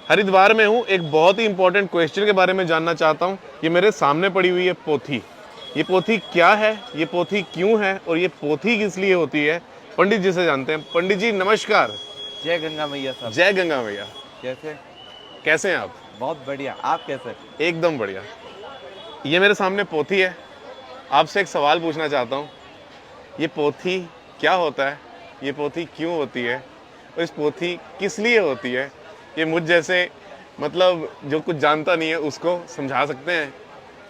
हरिद्वार में हूँ। एक बहुत ही इंपॉर्टेंट क्वेश्चन के बारे में जानना चाहता हूँ। ये मेरे सामने पड़ी हुई है पोथी। ये पोथी क्या है, ये पोथी क्यों है और ये पोथी किस लिए होती है, पंडित जी से जानते हैं। पंडित जी नमस्कार। जय गंगा मैया साहब। जय गंगा मैया। कैसे? कैसे हैं आप? बहुत बढ़िया। आप कैसे? एकदम बढ़िया। ये मेरे सामने पोथी है। आपसे एक सवाल पूछना चाहता हूँ। ये पोथी क्या होता है, ये पोथी क्यों होती है और इस पोथी किस लिए होती है? ये मुझ जैसे मतलब जो कुछ जानता नहीं है उसको समझा सकते हैं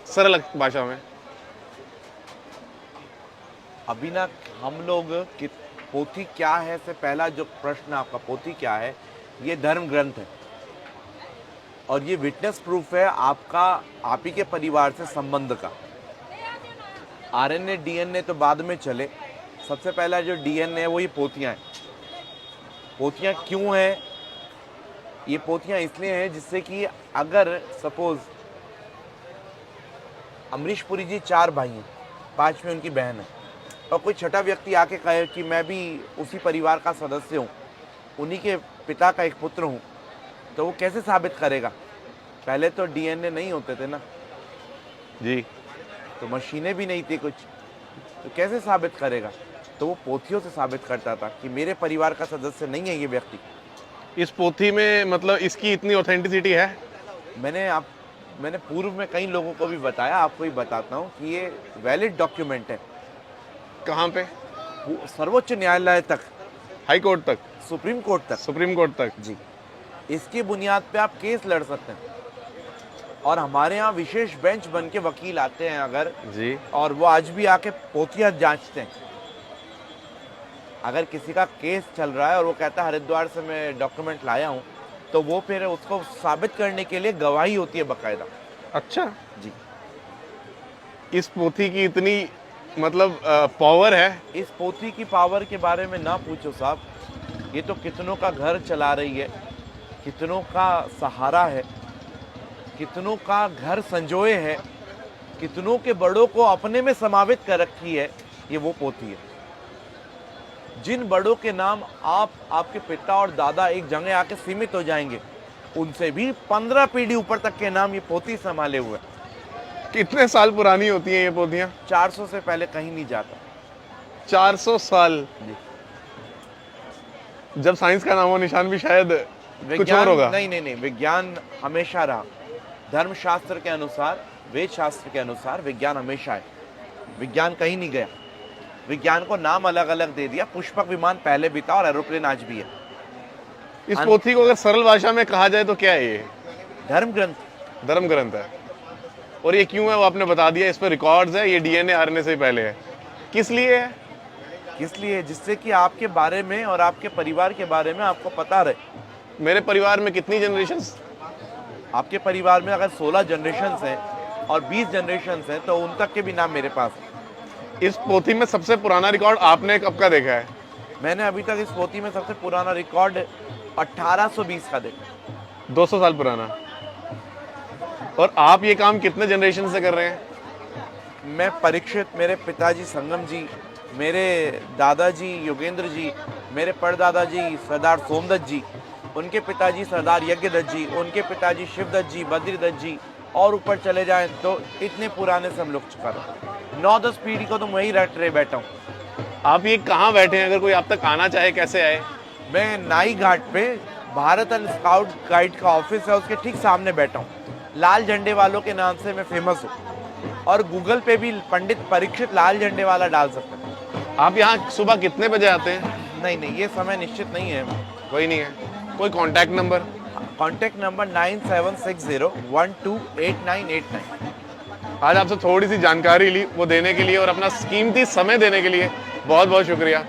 सरल भाषा में? अभी ना हम लोग कि पोथी क्या है से पहला जो प्रश्न आपका, पोथी क्या है, ये धर्म ग्रंथ है और ये विटनेस प्रूफ है आपका, आप ही के परिवार से संबंध का। आरएनए डीएनए तो बाद में चले, सबसे पहला जो डीएनए है वो ये पोथियाँ हैं। पोथियाँ क्यों हैं? ये पोथियाँ इसलिए हैं जिससे कि अगर सपोज अमरीश पुरी जी 4 भाई हैं, 5 में उनकी बहन है, और कोई छठा व्यक्ति आके कहे कि मैं भी उसी परिवार का सदस्य हूँ, उन्हीं के पिता का एक पुत्र हूँ, तो वो कैसे साबित करेगा? पहले तो डीएनए नहीं होते थे ना जी। तो मशीनें भी नहीं थी कुछ, तो कैसे साबित करेगा? तो वो पोथियों से साबित करता था कि मेरे परिवार का सदस्य नहीं है ये व्यक्ति। इस पोथी में मतलब इसकी इतनी ऑथेंटिसिटी है? मैंने पूर्व में कई लोगों को भी बताया, आपको भी बताता हूँ कि ये वैलिड डॉक्यूमेंट है। कहाँ पे? सर्वोच्च न्यायालय तक, हाई कोर्ट तक, सुप्रीम कोर्ट तक। सुप्रीम कोर्ट तक? जी। इसकी बुनियाद पे आप केस लड़ सकते हैं और हमारे यहाँ विशेष बेंच बन के वकील आते हैं अगर जी। और वो आज भी आके पोथियाँ जांचते हैं। अगर किसी का केस चल रहा है और वो कहता है हरिद्वार से मैं डॉक्यूमेंट लाया हूँ, तो वो फिर उसको साबित करने के लिए गवाही होती है बाकायदा। अच्छा जी। इस पोथी की इतनी मतलब पावर है? इस पोथी की पावर के बारे में ना पूछो साहब, ये तो कितनों का घर चला रही है, कितनों का सहारा है, कितनों का घर संजोए है, कितनों के बड़ों को अपने में समावित कर रखी है। ये वो पोथी है जिन बड़ों के नाम आपके पिता और दादा एक जगह आके सीमित हो जाएंगे, उनसे भी 15 पीढ़ी ऊपर तक के नाम ये पोथी संभाले हुए। कितने साल पुरानी होती हैं ये पोथियाँ? 400 से पहले कहीं नहीं जाता। 400 साल? जी। जब साइंस का नामो निशान भी शायद कुछ और होगा। नहीं, विज्ञान हमेशा रहा। धर्मशास्त्र के अनुसार, वेद शास्त्र के अनुसार विज्ञान हमेशा है। विज्ञान कहीं नहीं गया। विज्ञान को नाम अलग अलग दे दिया। पुष्पक विमान पहले भी था और एरोप्लेन आज भी है। इस पोथी को अगर सरल भाषा में कहा जाए तो क्या है ये? धर्म ग्रंथ। धर्म ग्रंथ है। और ये क्यों है वो आपने बता दिया। इस पर रिकॉर्ड्स है, ये डीएनए आरएनए से पहले है। किस लिए है? किस लिए? जिससे कि आपके बारे में और आपके परिवार के बारे में आपको पता रहे। मेरे परिवार में कितनी जनरेशंस? आपके परिवार में अगर 16 जनरेशंस हैं और 20 जनरेशंस हैं तो उन तक के भी नाम मेरे पास है। इस पोथी में सबसे पुराना रिकॉर्ड आपने कब का देखा है? मैंने अभी तक इस पोथी में सबसे पुराना रिकॉर्ड 1820 का देखा। 200 साल पुराना। और आप ये काम कितने जनरेशन से कर रहे हैं? मैं परीक्षित, मेरे पिताजी संगम जी, मेरे दादाजी योगेंद्र जी, मेरे परदादाजी सरदार सोमदत्त जी, उनके पिताजी सरदार यज्ञदत्त जी, उनके पिताजी शिवदत्त जी, बद्रीदत्त जी, और ऊपर चले जाएं तो इतने पुराने से हम लोग चुका रहे। 9-10 पीढ़ी को तो वही रट रहे बैठा हूँ। आप ये कहाँ बैठे हैं? अगर कोई आप तक आना चाहे कैसे आए? मैं नाई घाट पे भारत एंड स्काउट गाइड का ऑफिस है, उसके ठीक सामने बैठा हूँ। लाल झंडे वालों के नाम से मैं फेमस हूँ और गूगल पे भी पंडित परीक्षित लाल झंडे वाला डाल सकते हैं। आप यहाँ सुबह कितने बजे आते हैं? नहीं, ये समय निश्चित नहीं है। कोई नहीं है? कोई कांटेक्ट नंबर? Contact number 9760128989। आज आपसे थोड़ी सी जानकारी ली, वो देने के लिए और अपना कीमती समय देने के लिए बहुत बहुत शुक्रिया।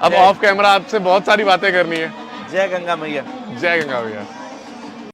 अब ऑफ कैमरा आपसे बहुत सारी बातें करनी है। जय गंगा मैया। जय गंगा भैया।